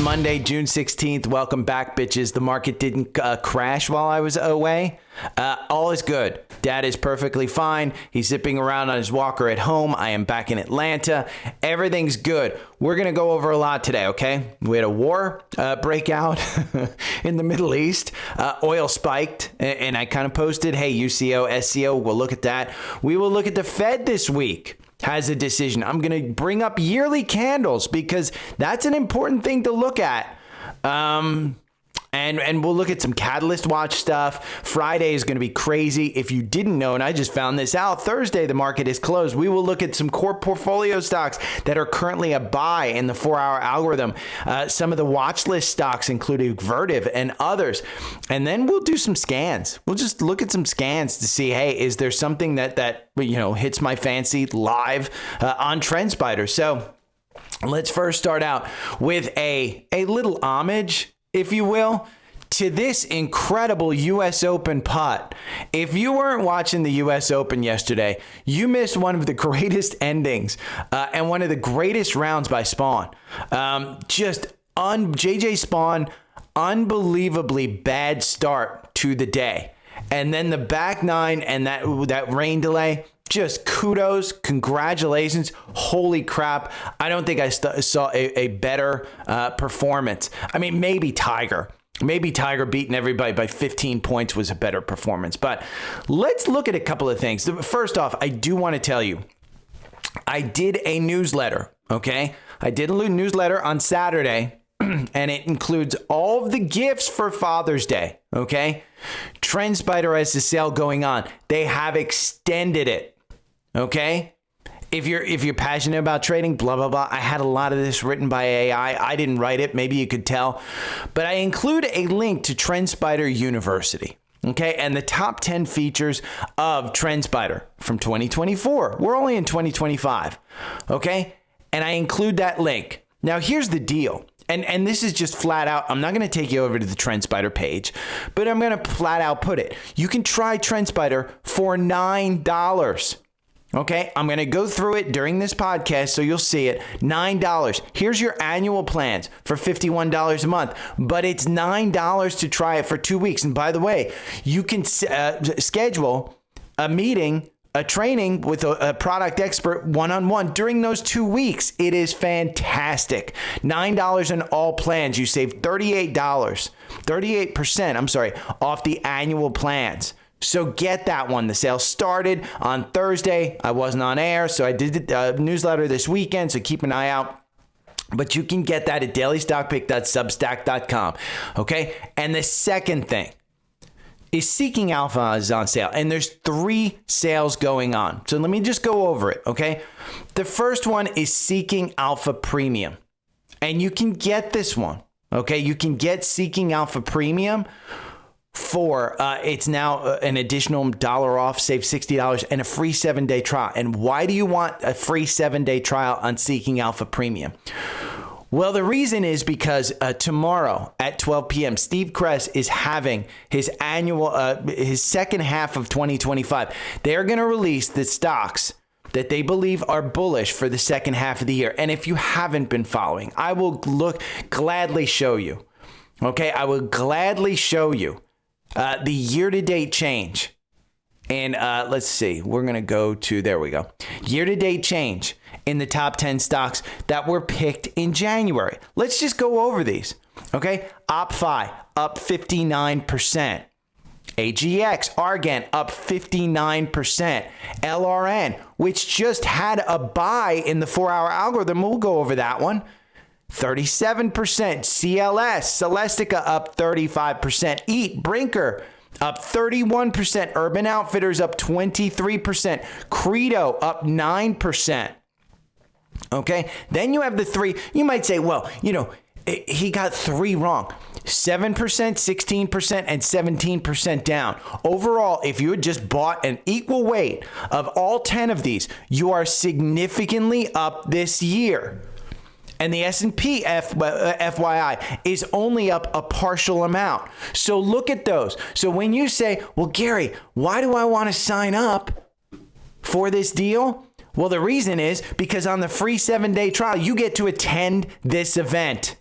Monday, June 16th. Welcome back, bitches. The market didn't crash while I was away. All is good. Dad is perfectly fine. He's zipping around on his walker at home. I am back in Atlanta. Everything's good. We're going to go over a lot today, okay? We had a war breakout in the Middle East. Oil spiked, and I kind of posted, hey, UCO SCO, we'll look at that. We will look at the Fed this week. Has a decision. I'm going to bring up yearly candles because that's an important thing to look at. And we'll look at some Catalyst Watch stuff. Friday is going to be crazy. If you didn't know, and I just found this out, Thursday the market is closed. We will look at some core portfolio stocks that are currently a buy in the 4-hour algorithm. Some of the watch list stocks, including Vertiv and others. And then we'll do some scans. We'll just look at some scans to see, hey, is there something that hits my fancy live on TRENDSPIDER? So let's first start out with a little homage, if you will, to this incredible U.S. Open putt. If you weren't watching the U.S. Open yesterday, you missed one of the greatest endings and one of the greatest rounds by Spawn. JJ Spawn, unbelievably bad start to the day. And then the back nine and that rain delay, just kudos, congratulations. Holy crap. I don't think I saw a better performance. I mean, maybe Tiger beating everybody by 15 points was a better performance. But let's look at a couple of things. First off, I do want to tell you, I did a newsletter, okay? I did a newsletter on Saturday, and it includes all of the gifts for Father's Day, okay? TRENDSPIDER has a sale going on. They have extended it, okay? If you're passionate about trading, blah, blah, blah. I had a lot of this written by AI. I didn't write it. Maybe you could tell. But I include a link to TRENDSPIDER University, okay? And the top 10 features of TRENDSPIDER from 2024. We're only in 2025, okay? And I include that link. Now, here's the deal. And this is just flat out. I'm not going to take you over to the TRENDSPIDER page, but I'm going to flat out put it. You can try TRENDSPIDER for $9. Okay, I'm going to go through it during this podcast so you'll see it. $9. Here's your annual plans for $51 a month, but it's $9 to try it for 2 weeks. And by the way, you can schedule a meeting, a training with a product expert one-on-one during those 2 weeks. It is fantastic. $9 in all plans. You save $38% off the annual plans. So get that one. The sale started on Thursday. I wasn't on air, so I did the newsletter this weekend, so keep an eye out. But you can get that at dailystockpick.substack.com, okay? And the second thing is Seeking Alpha is on sale, and there's 3 sales going on. So let me just go over it, okay? The first one is Seeking Alpha Premium, and you can get this one, okay? You can get Seeking Alpha Premium for it's now an additional $1 off, save $60 and a free 7-day trial. And why do you want a free 7-day trial on Seeking Alpha Premium? Well, the reason is because tomorrow at 12 p.m., Steve Kress is having his annual, his second half of 2025. They're going to release the stocks that they believe are bullish for the second half of the year. And if you haven't been following, I will gladly show you. Okay, I will gladly show you the year-to-date change. And let's see, we're going to go to, there we go. Year-to-date change in the top 10 stocks that were picked in January. Let's just go over these. Okay, OppFi up 59%. AGX, Argan up 59%. LRN, which just had a buy in the 4-hour algorithm. We'll go over that one. 37%. CLS, Celestica up 35%. EAT, Brinker up 31%. Urban Outfitters up 23%. Credo up 9%. Okay, then you have the 3. You might say, well, he got 3 wrong. 7%, 16%, and 17% down. Overall, if you had just bought an equal weight of all 10 of these, you are significantly up this year. And the S&P, FYI, is only up a partial amount. So look at those. So when you say, well, Gary, why do I want to sign up for this deal? Well, the reason is because on the free 7-day trial, you get to attend this event.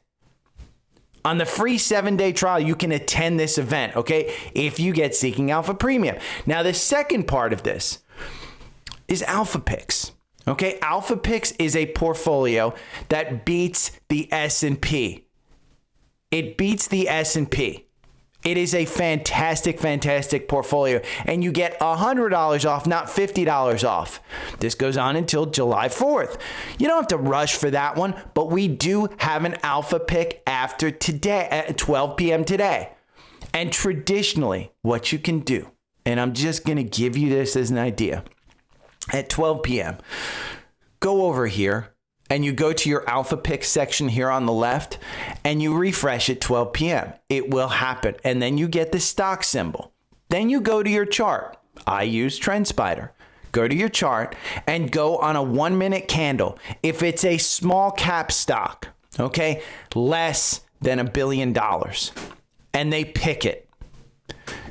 On the free 7-day trial, you can attend this event, okay, if you get Seeking Alpha Premium. Now, the second part of this is Alpha Picks. Okay, Alpha Picks is a portfolio that beats the S&P. It beats the S&P. It is a fantastic, fantastic portfolio, and you get $100 off, not $50 off. This goes on until July 4th. You don't have to rush for that one, but we do have an Alpha Pick after today at 12 p.m. today. And traditionally, what you can do, and I'm just going to give you this as an idea, at 12 p.m., go over here and you go to your Alpha Pick section here on the left and you refresh at 12 p.m. It will happen. And then you get the stock symbol. Then you go to your chart. I use TRENDSPIDER. Go to your chart and go on a 1-minute candle. If it's a small cap stock, okay, less than $1 billion, and they pick it,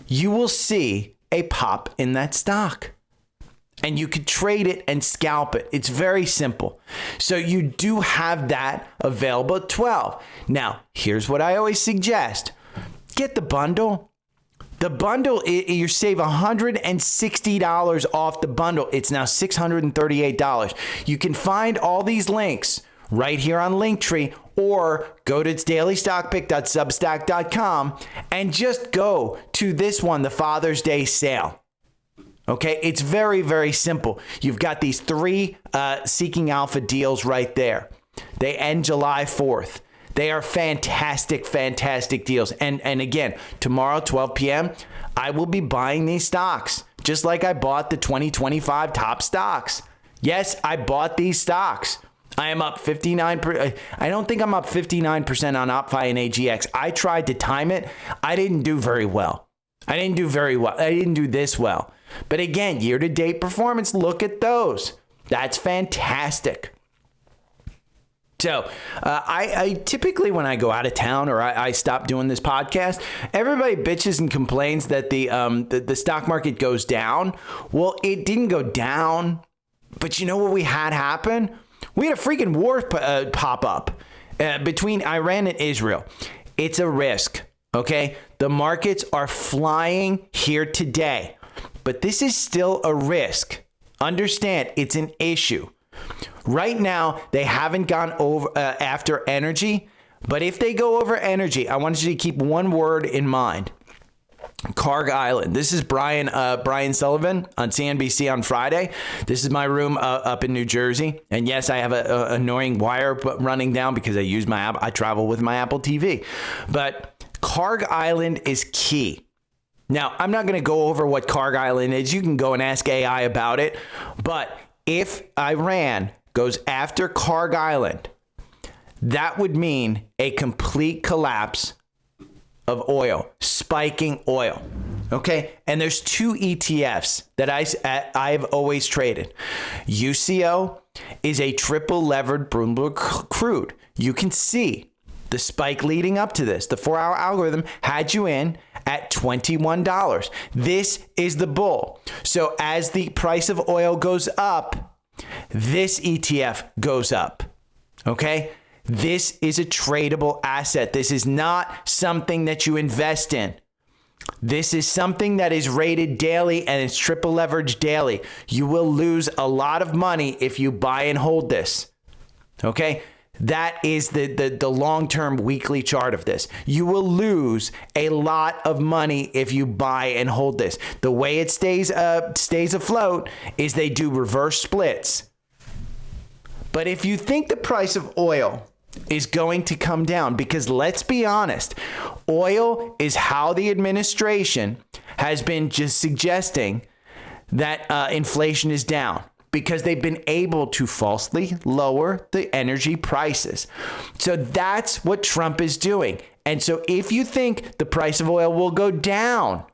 you will see a pop in that stock. And you could trade it and scalp it. It's very simple. So you do have that available at 12. Now, here's what I always suggest. Get the bundle. The bundle, you save $160 off the bundle. It's now $638. You can find all these links right here on Linktree, or go to dailystockpick.substack.com and just go to this one, the Father's Day sale. Okay, it's very, very simple. You've got these 3 Seeking Alpha deals right there. They end July 4th. They are fantastic, fantastic deals. And again, tomorrow, 12 p.m., I will be buying these stocks, just like I bought the 2025 top stocks. Yes, I bought these stocks. I am up 59%. I don't think I'm up 59% on OppFi and AGX. I tried to time it. I didn't do very well. I didn't do this well. But again, year-to-date performance, look at those. That's fantastic. So I typically, when I go out of town or I stop doing this podcast, everybody bitches and complains that the stock market goes down. Well, it didn't go down. But you know what we had happen? We had a freaking war pop up between Iran and Israel. It's a risk, okay? The markets are flying here today. But this is still a risk. Understand, it's an issue. Right now, they haven't gone over after energy. But if they go over energy, I want you to keep one word in mind. Carg Island. This is Brian Sullivan on CNBC on Friday. This is my room up in New Jersey. And yes, I have an annoying wire running down because I travel with my Apple TV. But Carg Island is key. Now, I'm not going to go over what Carg Island is. You can go and ask AI about it. But if Iran goes after Carg Island, that would mean a complete collapse of oil, spiking oil. Okay? And there's 2 ETFs that I've always traded. UCO is a triple levered Bloomberg crude. You can see the spike leading up to this. The 4-hour algorithm had you in at $21. This is the bull. So as the price of oil goes up, this ETF goes up. Okay? This is a tradable asset. This is not something that you invest in. This is something that is rated daily and it's triple leverage daily. You will lose a lot of money if you buy and hold this. Okay? That is the long-term weekly chart of this. You will lose a lot of money if you buy and hold this. The way it stays afloat is they do reverse splits. But if you think the price of oil is going to come down, because let's be honest, oil is how the administration has been just suggesting that inflation is down, because they've been able to falsely lower the energy prices. So that's what Trump is doing. And so if you think the price of oil will go down,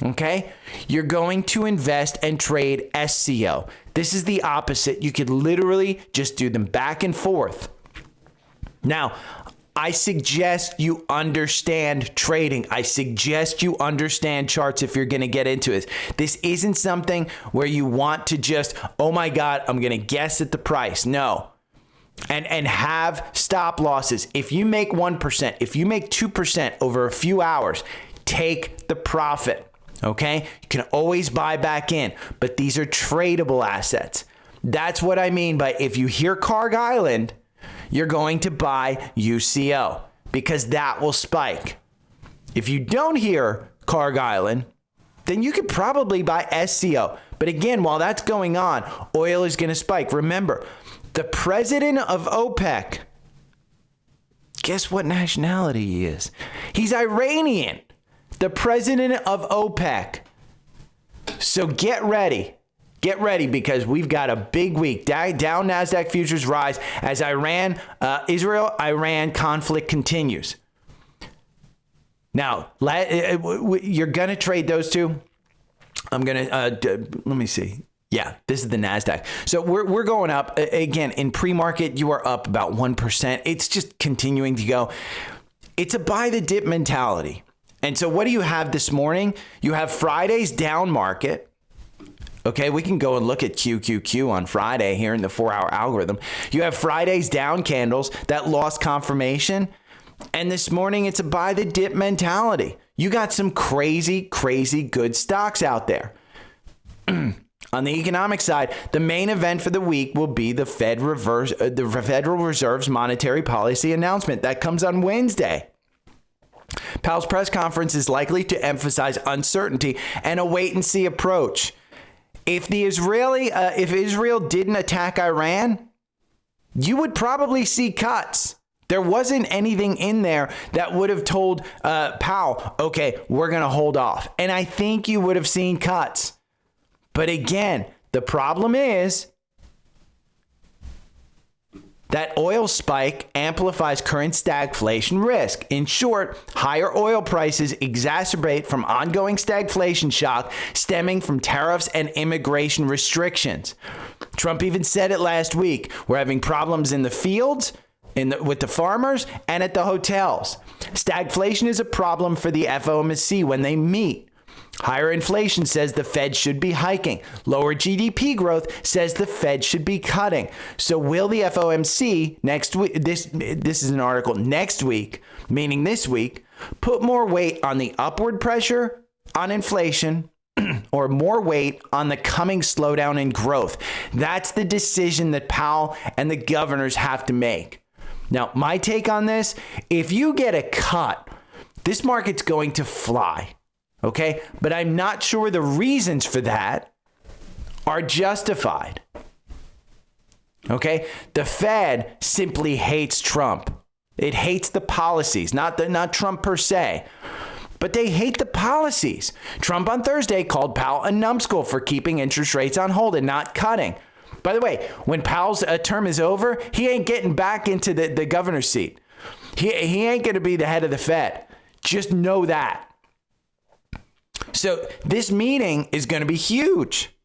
okay, you're going to invest and trade SCO. This is the opposite. You could literally just do them back and forth. Now, I suggest you understand trading. I suggest you understand charts if you're going to get into it. This isn't something where you want to just, oh my God, I'm going to guess at the price. No. and have stop losses. If you make 1%, if you make 2% over a few hours, take the profit. Okay? You can always buy back in, but these are tradable assets. That's what I mean by if you hear Carg Island, you're going to buy UCO because that will spike. If you don't hear Carg Island, then you could probably buy SCO. But again, while that's going on, oil is going to spike. Remember, the president of OPEC, guess what nationality he is? He's Iranian, the president of OPEC. So get ready. Get ready because we've got a big week. Down NASDAQ futures rise as Israel-Iran conflict continues. Now, you're going to trade those two. I'm going to, let me see. Yeah, this is the NASDAQ. So we're going up. Again, in pre-market, you are up about 1%. It's just continuing to go. It's a buy the dip mentality. And so what do you have this morning? You have Friday's down market. Okay, we can go and look at QQQ on Friday here in the 4-hour algorithm. You have Friday's down candles that lost confirmation. And this morning, it's a buy the dip mentality. You got some crazy, crazy good stocks out there. On the economic side, the main event for the week will be the Federal Reserve's monetary policy announcement. That comes on Wednesday. Powell's press conference is likely to emphasize uncertainty and a wait-and-see approach. If Israel didn't attack Iran, you would probably see cuts. There wasn't anything in there that would have told Powell, okay, we're going to hold off. And I think you would have seen cuts. But again, the problem is that oil spike amplifies current stagflation risk. In short, higher oil prices exacerbate from ongoing stagflation shock stemming from tariffs and immigration restrictions. Trump even said it last week. We're having problems in the fields, with the farmers, and at the hotels. Stagflation is a problem for the FOMC when they meet. Higher inflation says the Fed should be hiking. Lower GDP growth says the Fed should be cutting. So will the FOMC next week, this is an article, next week, meaning this week, put more weight on the upward pressure on inflation or more weight on the coming slowdown in growth? That's the decision that Powell and the governors have to make. Now, my take on this, if you get a cut, this market's going to fly. Okay, but I'm not sure the reasons for that are justified. Okay, the Fed simply hates Trump. It hates the policies, not Trump per se, but they hate the policies. Trump on Thursday called Powell a numbskull for keeping interest rates on hold and not cutting. By the way, when Powell's term is over, he ain't getting back into the governor's seat. He ain't going to be the head of the Fed. Just know that. So this meeting is going to be huge.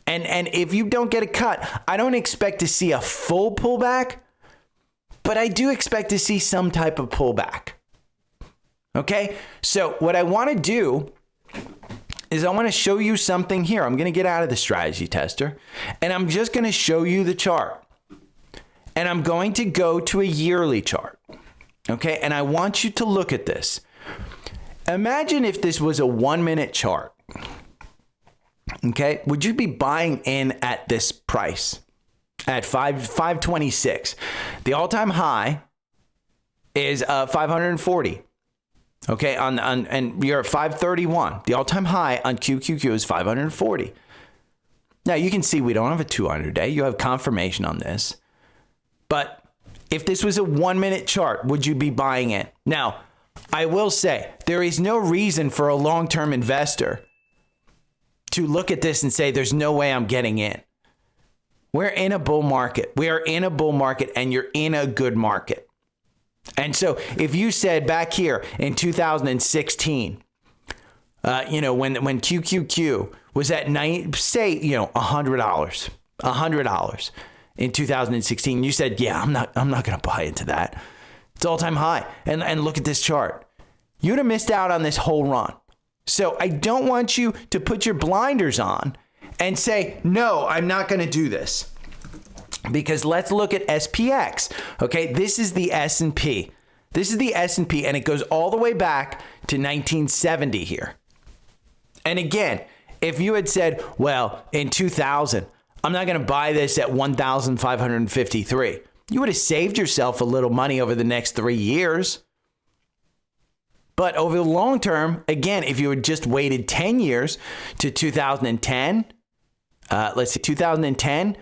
And if you don't get a cut, I don't expect to see a full pullback, but I do expect to see some type of pullback. Okay? So what I want to do is I want to show you something here. I'm going to get out of the strategy tester, and I'm just going to show you the chart. And I'm going to go to a yearly chart. Okay? And I want you to look at this. Imagine if this was a 1-minute chart. Okay, would you be buying in at this price at 526? The all-time high is 540. Okay, and you're at 531. The all-time high on QQQ is 540. Now you can see we don't have a 200-day. You have confirmation on this. But if this was a 1-minute chart, would you be buying it? Now, I will say there is no reason for a long-term investor to look at this and say, there's no way I'm getting in. We're in a bull market. We are in a bull market, and you're in a good market. And so if you said back here in 2016, when QQQ was at $100 in 2016, you said, yeah, I'm not going to buy into that. It's all-time high. And look at this chart. You'd have missed out on this whole run. So I don't want you to put your blinders on and say, no, I'm not going to do this. Because let's look at SPX. Okay, this is the S&P. This is the S&P, and it goes all the way back to 1970 here. And again, if you had said, well, in 2000, I'm not going to buy this at 1,553, you would have saved yourself a little money over the next 3 years. But over the long term, again, if you had just waited 10 years to 2010, let's say 2010,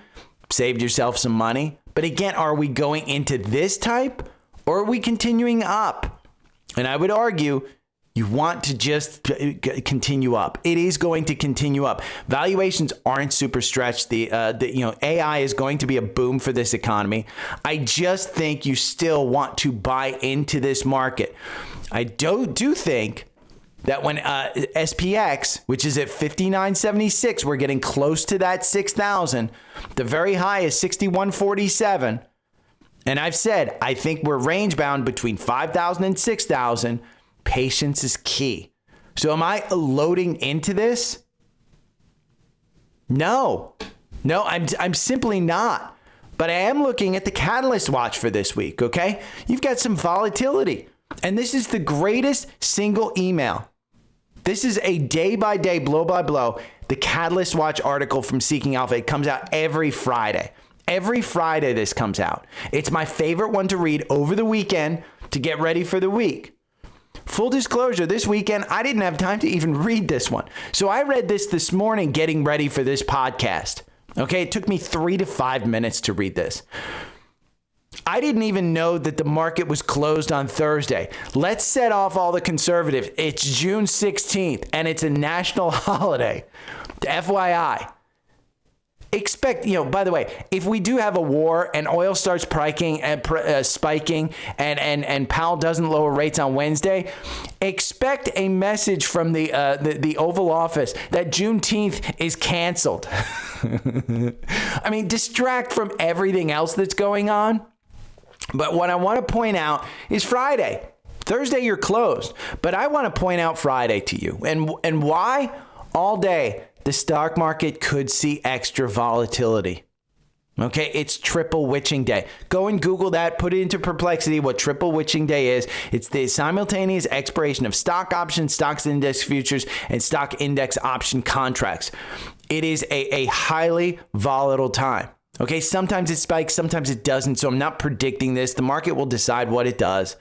saved yourself some money. But again, are we going into this type or are we continuing up? And I would argue you want to just continue up. It is going to continue up. Valuations aren't super stretched. The AI is going to be a boom for this economy. I just think you still want to buy into this market. I do think that when SPX, which is at 59.76, we're getting close to that 6,000. The very high is 61.47. And I've said, I think we're range bound between 5,000 and 6,000. Patience is key. So am I loading into this? No, I'm simply not. But I am looking at the catalyst watch for this week, okay? You've got some volatility. And this is the greatest single email. This is a day-by-day, blow-by-blow, the Catalyst Watch article from Seeking Alpha. It comes out every Friday. Every Friday this comes out. It's my favorite one to read over the weekend to get ready for the week. Full disclosure, this weekend, I didn't have time to even read this one. So I read this morning getting ready for this podcast. Okay, it took me 3 to 5 minutes to read this. I didn't even know that the market was closed on Thursday. Let's set off all the conservatives. It's June 16th, and it's a national holiday. FYI. Expect, by the way, if we do have a war and oil starts spiking and Powell doesn't lower rates on Wednesday, expect a message from the Oval Office that Juneteenth is canceled. I mean, distract from everything else that's going on. But what I want to point out is Friday. Thursday, you're closed. But I want to point out Friday to you. And why? All day, the stock market could see extra volatility. Okay, it's triple witching day. Go and Google that, put it into perplexity what triple witching day is. It's the simultaneous expiration of stock options, stocks index futures, and stock index option contracts. It is a highly volatile time. Okay, sometimes it spikes, sometimes it doesn't. So I'm not predicting this. The market will decide what it does.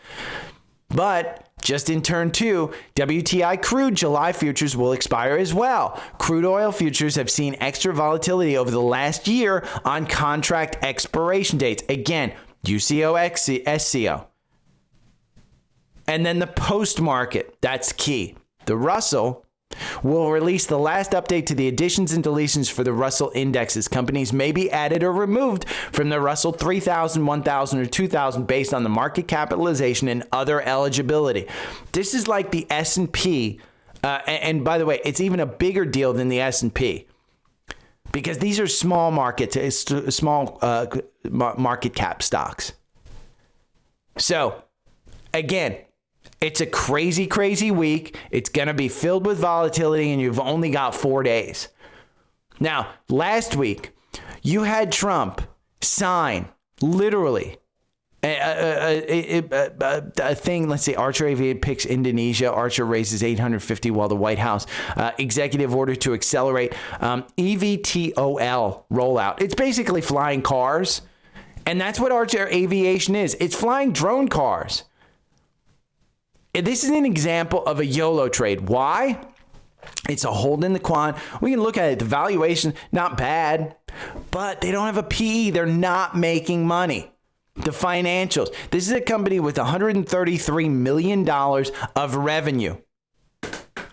But just in turn 2, WTI crude July futures will expire as well. Crude oil futures have seen extra volatility over the last year on contract expiration dates. Again, UCO SCO. And then the post market, that's key. The Russell will release the last update to the additions and deletions for the Russell indexes. Companies may be added or removed from the Russell 3,000, 1,000, or 2,000 based on the market capitalization and other eligibility. This is like the S&P. And by the way, it's even a bigger deal than the S&P because these are small market cap stocks. So again, it's a crazy, crazy week. It's going to be filled with volatility, and you've only got 4 days. Now, last week, you had Trump sign, literally, a thing. Let's see, ACHR Aviation picks Indonesia. ACHR raises $850 while the White House executive order to accelerate eVTOL rollout. It's basically flying cars, and that's what ACHR Aviation is. It's flying drone cars. This is an example of a YOLO trade. Why? It's a hold in the quant. We can look at it. The valuation, not bad, but they don't have a PE. They're not making money. The financials. This is a company with $133 million of revenue.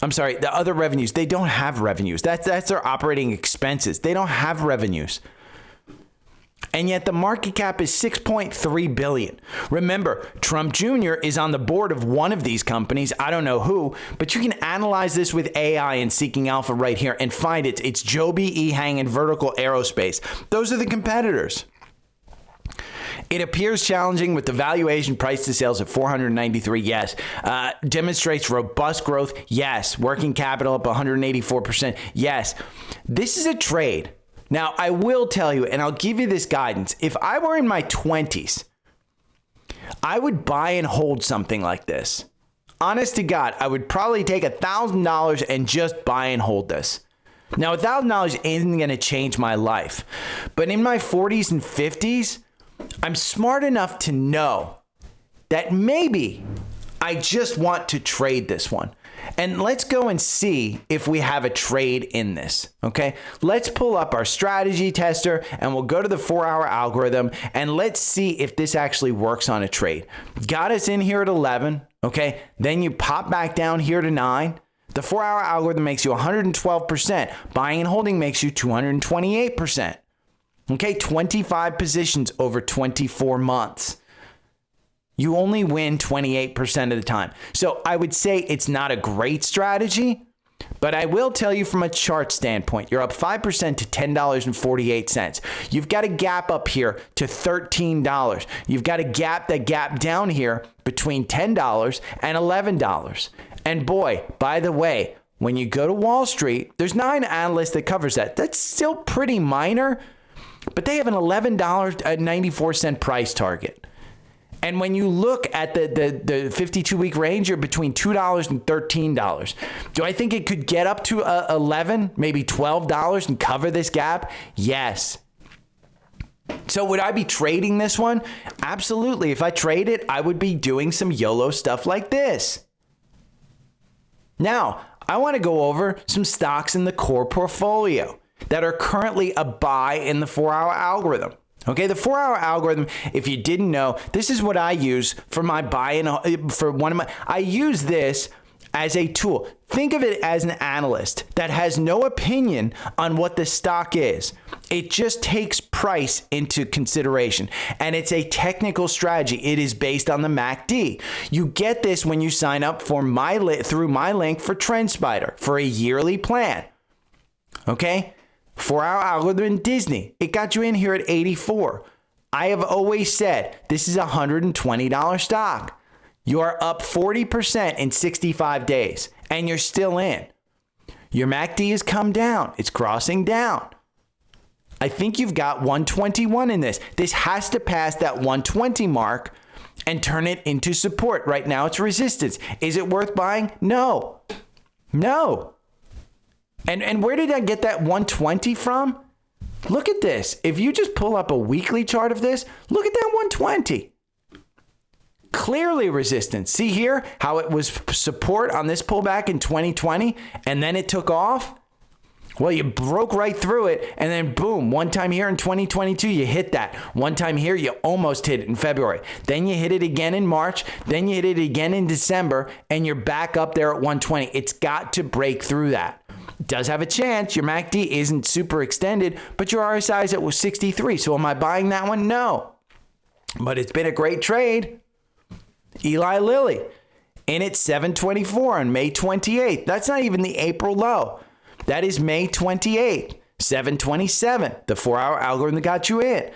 I'm sorry, the other revenues. They don't have revenues. That's their operating expenses. They don't have revenues. And yet the market cap is $6.3 billion. Remember, Trump Jr. is on the board of one of these companies. I don't know who, but you can analyze this with AI and Seeking Alpha right here and find it. It's Joby, Ehang, and Vertical Aerospace. Those are the competitors. It appears challenging with the valuation price to sales at 493. Yes. Demonstrates robust growth. Yes. Working capital up 184%. Yes. This is a trade. Now, I will tell you, and I'll give you this guidance. If I were in my 20s, I would buy and hold something like this. Honest to God, I would probably take $1,000 and just buy and hold this. Now, $1,000 isn't going to change my life. But in my 40s and 50s, I'm smart enough to know that maybe I just want to trade this one. And let's go and see if we have a trade in this, okay? Let's pull up our strategy tester and we'll go to the 4-hour algorithm and let's see if this actually works on a trade. Got us in here at 11, okay? Then you pop back down here to 9. The 4-hour algorithm makes you 112%. Buying and holding makes you 228%. Okay, 25 positions over 24 months. You only win 28% of the time. So I would say it's not a great strategy, but I will tell you from a chart standpoint, you're up 5% to $10.48. You've got a gap up here to $13. You've got a gap down here between $10 and $11. And boy, by the way, when you go to Wall Street, there's 9 analysts that covers that. That's still pretty minor, but they have an $11.94 price target. And when you look at the 52-week range, you're between $2 and $13. Do I think it could get up to $11, maybe $12 and cover this gap? Yes. So would I be trading this one? Absolutely. If I trade it, I would be doing some YOLO stuff like this. Now, I want to go over some stocks in the core portfolio that are currently a buy in the 4-hour algorithm. Okay, the 4-hour algorithm, if you didn't know, this is what I use for my I use this as a tool. Think of it as an analyst that has no opinion on what the stock is. It just takes price into consideration, and it's a technical strategy. It is based on the MACD. You get this when you sign up for through my link for TRENDSPIDER for a yearly plan. Okay? 4-hour algorithm in Disney, it got you in here at 84. I have always said this is a $120 stock. You are up 40% in 65 days, and you're still in. Your MACD has come down. It's crossing down. I think you've got 121 in this. This has to pass that 120 mark and turn it into support. Right now, it's resistance. Is it worth buying? No. No. And where did I get that 120 from? Look at this. If you just pull up a weekly chart of this, look at that 120. Clearly resistance. See here how it was support on this pullback in 2020 and then it took off? Well, you broke right through it and then boom, one time here in 2022, you hit that. One time here, you almost hit it in February. Then you hit it again in March. Then you hit it again in December and you're back up there at 120. It's got to break through that. Does have a chance. Your MACD isn't super extended, but your RSI is at 63. So am I buying that one? No. But it's been a great trade. Eli Lilly in at 724 on May 28th. That's not even the April low. That is May 28th, 727. The 4-hour algorithm got you in.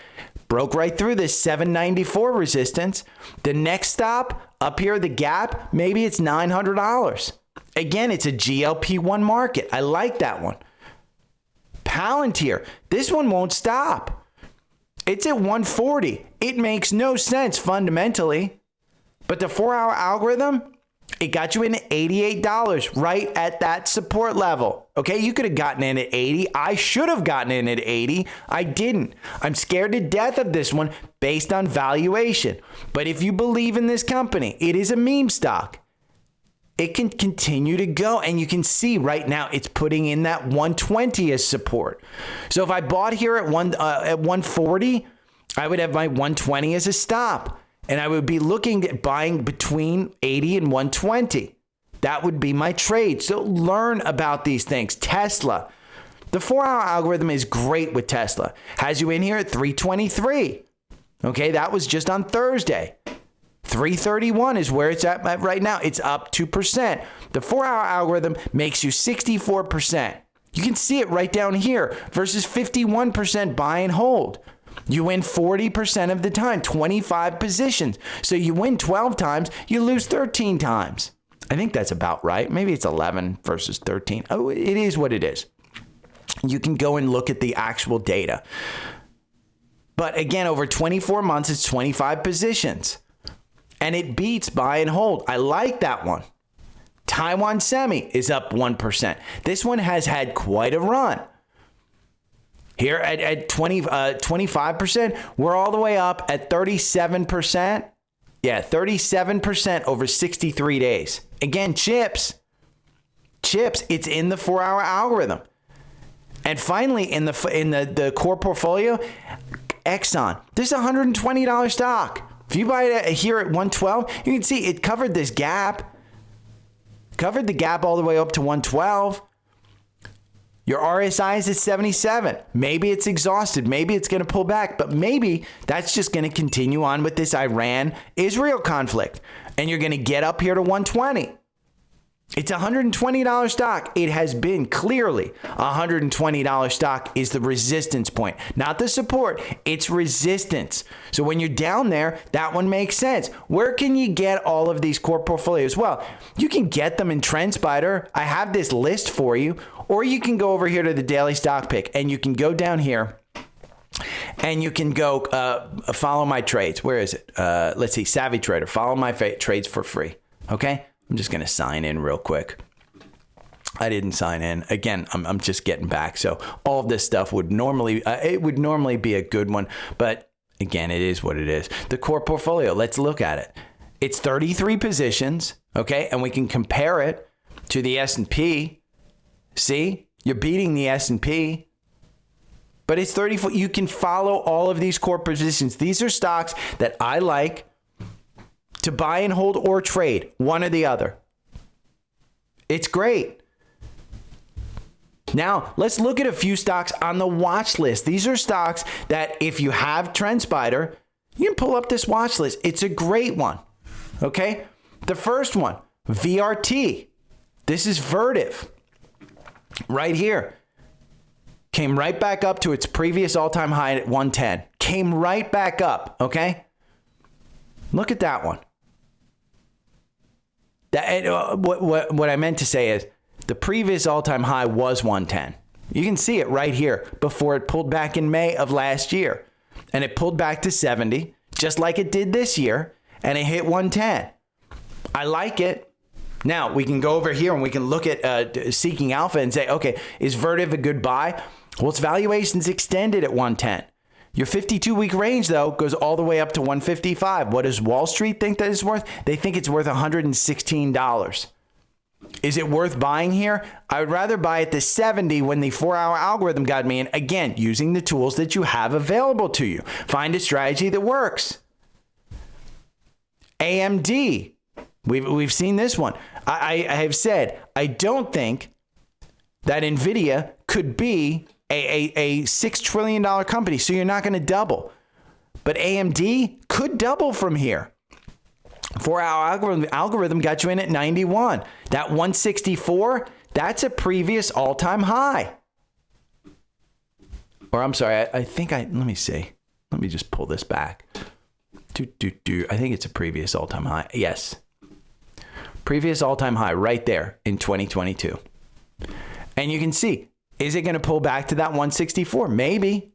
Broke right through this 794 resistance. The next stop up here, the gap, maybe it's $900. Again, it's a GLP-1 market. I like that one. Palantir, this one won't stop. It's at 140. It makes no sense fundamentally. But the 4-hour algorithm, it got you in at $88, right at that support level. Okay, you could have gotten in at 80. I should have gotten in at 80. I didn't. I'm scared to death of this one based on valuation. But if you believe in this company, it is a meme stock. It can continue to go, and you can see right now it's putting in that 120 as support. So if I bought here at 140, I would have my 120 as a stop, and I would be looking at buying between 80 and 120. That would be my trade. So learn about these things. Tesla, the 4-hour algorithm is great with Tesla. Has you in here at 323. Okay, that was just on Thursday. 331 is where it's at right now. It's up 2%. The 4-hour algorithm makes you 64%. You can see it right down here versus 51% buy and hold. You win 40% of the time, 25 positions. So you win 12 times, you lose 13 times. I think that's about right. Maybe it's 11 versus 13. Oh, it is what it is. you can go and look at the actual data. But again, over 24 months, it's 25 positions. And it beats buy and hold. I like that one. Taiwan Semi is up 1%. This one has had quite a run. Here at 25%, we're all the way up at 37%. Yeah, 37% over 63 days. Again, chips, it's in the 4-hour algorithm. And finally, in the core portfolio, Exxon. This is a $120 stock. If you buy it here at 112, you can see it covered this gap. Covered the gap all the way up to 112. Your RSI is at 77. Maybe it's exhausted. Maybe it's going to pull back, but maybe that's just going to continue on with this Iran-Israel conflict. And you're going to get up here to 120. It's a $120 stock. It has been clearly a $120 stock is the resistance point, not the support. It's resistance. So when you're down there, that one makes sense. Where can you get all of these core portfolios? Well, you can get them in TRENDSPIDER. I have this list for you, or you can go over here to the daily stock pick and you can go down here and you can go follow my trades. Where is it? Let's see, Savvy Trader. Follow my trades for free. Okay. I'm just going to sign in real quick. I didn't sign in. Again, I'm just getting back. So all of this stuff would normally, it would normally be a good one. But again, it is what it is. The core portfolio, let's look at it. It's 33 positions. Okay. And we can compare it to the S&P. See, you're beating the S&P. But it's 34. You can follow all of these core positions. These are stocks that I like to buy and hold or trade, one or the other. It's great. Now, let's look at a few stocks on the watch list. These are stocks that if you have TRENDSPIDER, you can pull up this watch list. It's a great one. Okay? The first one, VRT. This is Vertiv. Right here. Came right back up to its previous all-time high at 110. Came right back up, okay? Look at that one. What I meant to say is the previous all-time high was 110. You can see it right here before it pulled back in May of last year. And it pulled back to 70, just like it did this year, and it hit 110. I like it. Now, we can go over here and we can look at Seeking Alpha and say, okay, is Vertiv a good buy? Well, its valuation's extended at 110. Your 52-week range, though, goes all the way up to 155. What does Wall Street think that it's worth? They think it's worth $116. Is it worth buying here? I would rather buy at the 70 when the 4-hour algorithm got me in. Again, using the tools that you have available to you. Find a strategy that works. AMD. We've seen this one. I have said, I don't think that NVIDIA could be a $6 trillion company, so you're not going to double. But AMD could double from here. 4-hour algorithm got you in at 91. That 164, that's a previous all-time high. Or I'm sorry, I think let me see. Let me just pull this back. I think it's a previous all-time high. Yes. Previous all-time high right there in 2022. And you can see, is it going to pull back to that 164? Maybe.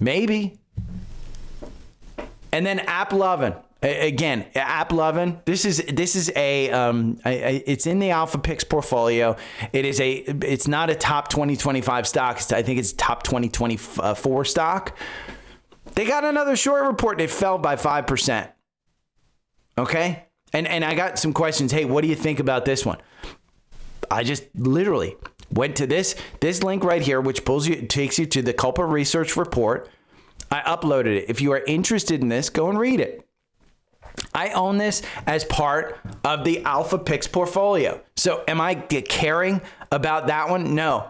Maybe. And then AppLovin. Again, AppLovin. This is it's in the Alpha Picks portfolio. It's not a top 2025 stock. I think it's top 2024 stock. They got another short report and it fell by 5%. Okay? And I got some questions. Hey, what do you think about this one? I just literally went to this link right here, which takes you to the Culper Research Report. I uploaded it. If you are interested in this, go and read it. I own this as part of the Alpha Picks portfolio. So am I caring about that one? No.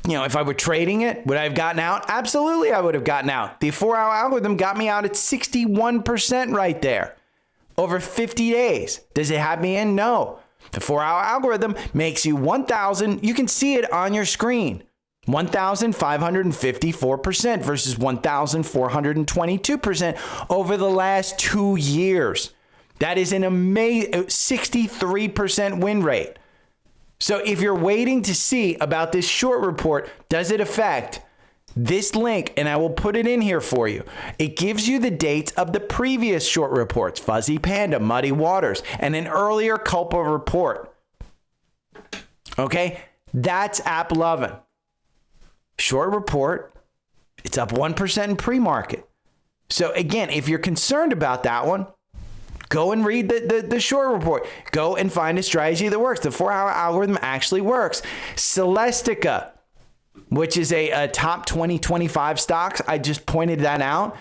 If I were trading it, would I have gotten out? Absolutely, I would have gotten out. The 4-hour algorithm got me out at 61% right there. Over 50 days. Does it have me in? No. The 4-hour algorithm makes you 1,000. You can see it on your screen. 1,554% versus 1,422% over the last 2 years. That is an amazing 63% win rate. So if you're waiting to see about this short report, does it affect this link? And I will put it in here for you. It gives you the dates of the previous short reports, Fuzzy Panda, Muddy Waters, and an earlier Culpa report. Okay, that's AppLovin. Short report, it's up 1% in pre-market. So again, if you're concerned about that one, go and read the short report. Go and find a strategy that works. The 4-hour algorithm actually works. Celestica, which is a top 2025 stocks, I just pointed that out.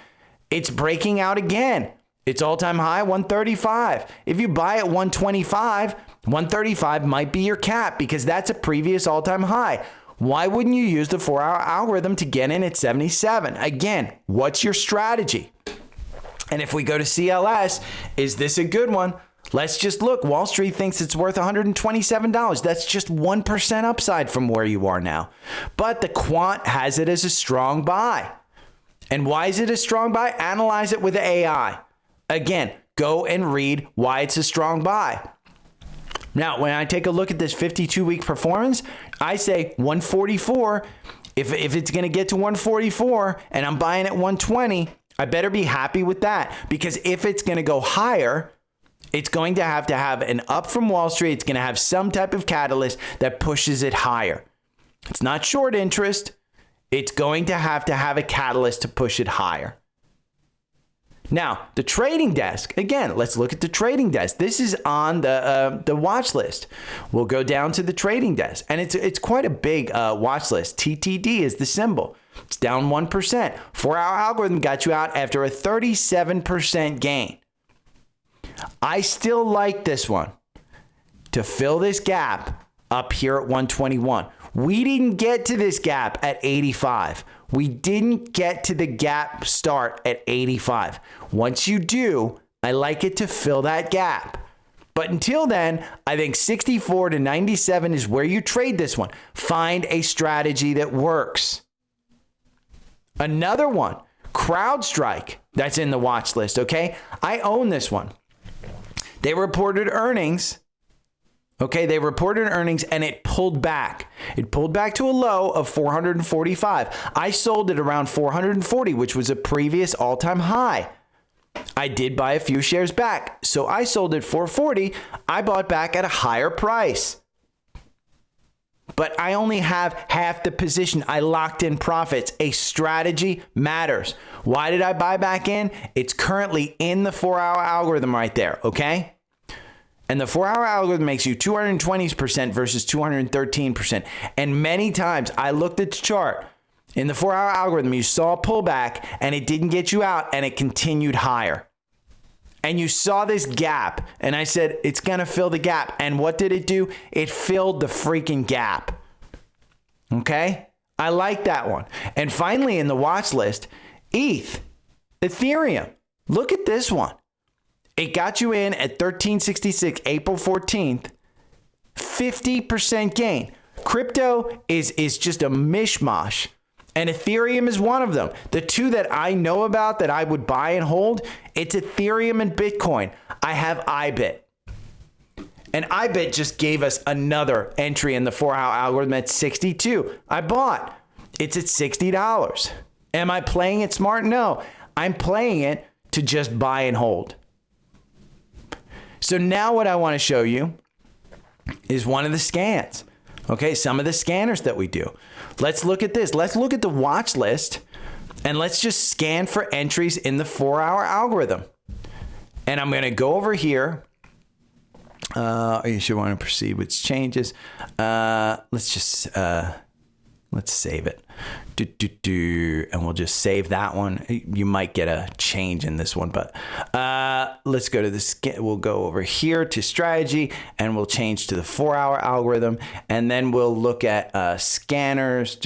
It's breaking out again. Its all-time high, 135. If you buy at 125, 135 might be your cap because that's a previous all-time high. Why wouldn't you use the 4-hour algorithm to get in at 77? Again, what's your strategy? And if we go to CLS, is this a good one? Let's just look. Wall Street thinks it's worth $127. That's just 1% upside from where you are now. But the quant has it as a strong buy. And why is it a strong buy? Analyze it with AI. Again, go and read why it's a strong buy. Now, when I take a look at this 52-week performance, I say 144. If it's going to get to 144 and I'm buying at 120, I better be happy with that, because if it's going to go higher, it's going to have an up from Wall Street. It's going to have some type of catalyst that pushes it higher. It's not short interest. It's going to have a catalyst to push it higher. Now, the trading desk, again, let's look at the trading desk. This is on the watch list. We'll go down to the trading desk, and it's quite a big watch list. TTD is the symbol. It's down 1%. 4-hour algorithm got you out after a 37% gain. I still like this one to fill this gap up here at 121. We didn't get to this gap at 85. We didn't get to the gap start at 85. Once you do, I like it to fill that gap. But until then, I think 64 to 97 is where you trade this one. Find a strategy that works. Another one, CrowdStrike, that's in the watch list, okay? I own this one. They reported earnings. Okay, they reported earnings and it pulled back. It pulled back to a low of 445. I sold it around 440, which was a previous all-time high. I did buy a few shares back. So I sold at 440. I bought back at a higher price. But I only have half the position. I locked in profits. A strategy matters. Why did I buy back in? It's currently in the 4-hour algorithm right there, okay? And the 4-hour algorithm makes you 220% versus 213%. And many times I looked at the chart. In the 4-hour algorithm, you saw a pullback and it didn't get you out and it continued higher. And you saw this gap and I said, it's going to fill the gap. And what did it do? It filled the freaking gap. Okay? I like that one. And finally in the watch list, Ethereum. Look at this one. It got you in at 1366, April 14th, 50% gain. Crypto is just a mishmash, and Ethereum is one of them. The two that I know about that I would buy and hold, it's Ethereum and Bitcoin. I have IBIT. And IBIT just gave us another entry in the 4-hour algorithm at 62. I bought. It's at $60. Am I playing it smart? No. I'm playing it to just buy and hold. So now what I want to show you is one of the scans. Okay, some of the scanners that we do. Let's look at this. Let's look at the watch list and let's just scan for entries in the 4-hour algorithm. And I'm going to go over here. You should want to proceed with changes. Let's save it. And we'll just save that one. You might get a change in this one, but let's go to the we'll go over here to strategy and we'll change to the 4-hour algorithm, and then we'll look at scanners,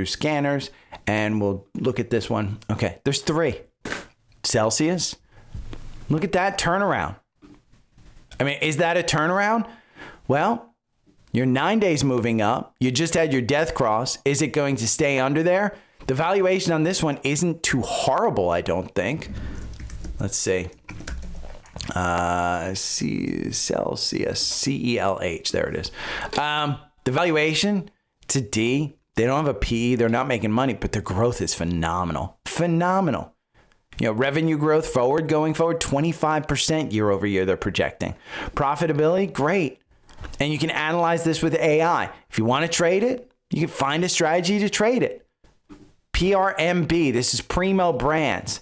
scanners, and we'll look at this one. Okay, there's 3. Celsius. Look at that turnaround. I mean, is that a turnaround? Well, you're 9 days moving up. You just had your death cross. Is it going to stay under there? The valuation on this one isn't too horrible, I don't think. Let's see. CELH. There it is. The valuation, it's a D. They don't have a P. They're not making money, but their growth is phenomenal. Phenomenal. Revenue growth going forward, 25% year over year they're projecting. Profitability, great. And you can analyze this with AI. If you want to trade it, you can find a strategy to trade it. PRMB, this is Primo Brands.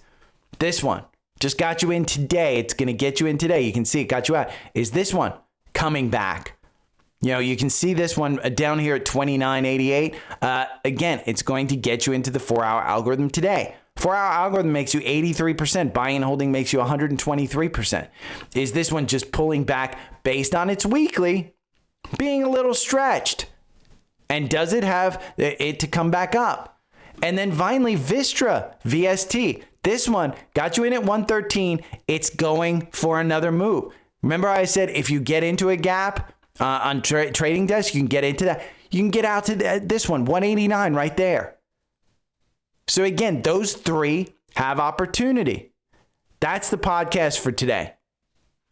This one just got you in today. It's going to get you in today. You can see it got you out. Is this one coming back? You can see this one down here at 29.88. Again, it's going to get you into the 4-hour algorithm today. 4-hour algorithm makes you 83%. Buying and holding makes you 123%. Is this one just pulling back based on its weekly being a little stretched? And does it have it to come back up? And then finally, Vistra, VST. This one got you in at 113. It's going for another move. Remember I said if you get into a gap on trading desk, you can get into that. You can get out to this one, 189 right there. So again, those three have opportunity. That's the podcast for today.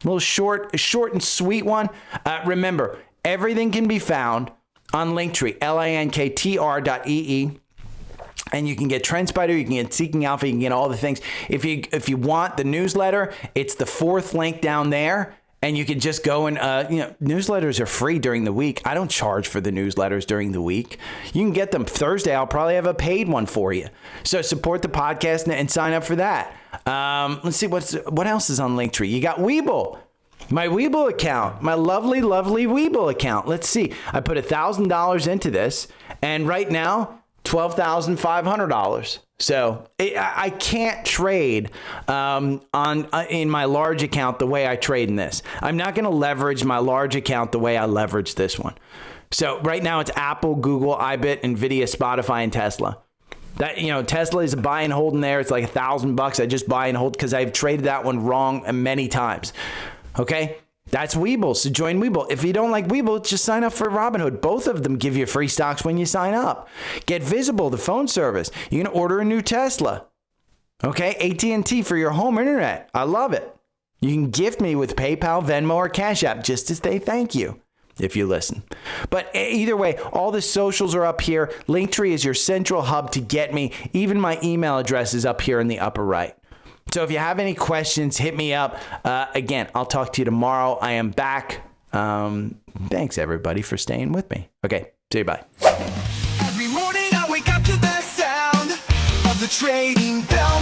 A little short and sweet one. Remember, everything can be found on Linktree, linktr.ee. And you can get TrendSpider, you can get Seeking Alpha, you can get all the things. If you want the newsletter, it's the fourth link down there. And you can just go and, newsletters are free during the week. I don't charge for the newsletters during the week. You can get them Thursday. I'll probably have a paid one for you. So support the podcast and sign up for that. Let's see what else is on Linktree. You got Webull. My Webull account, my lovely, lovely Webull account. Let's see. I put $1,000 into this. And right now, $12,500. So I can't trade in my large account the way I trade in this. I'm not going to leverage my large account the way I leverage this one. So right now it's Apple, Google, iBit, Nvidia, Spotify, and Tesla. That Tesla is a buy and hold in there. It's like $1,000. I just buy and hold because I've traded that one wrong many times. Okay. That's Webull. So join Webull. If you don't like Webull, just sign up for Robinhood. Both of them give you free stocks when you sign up. Get Visible, the phone service. You can order a new Tesla. Okay, AT&T for your home internet. I love it. You can gift me with PayPal, Venmo, or Cash App just to say thank you if you listen. But either way, all the socials are up here. Linktree is your central hub to get me. Even my email address is up here in the upper right. So if you have any questions, hit me up. Again, I'll talk to you tomorrow. I am back. Thanks, everybody, for staying with me. Okay, see you, bye. Every morning I wake up to the sound of the trading bell.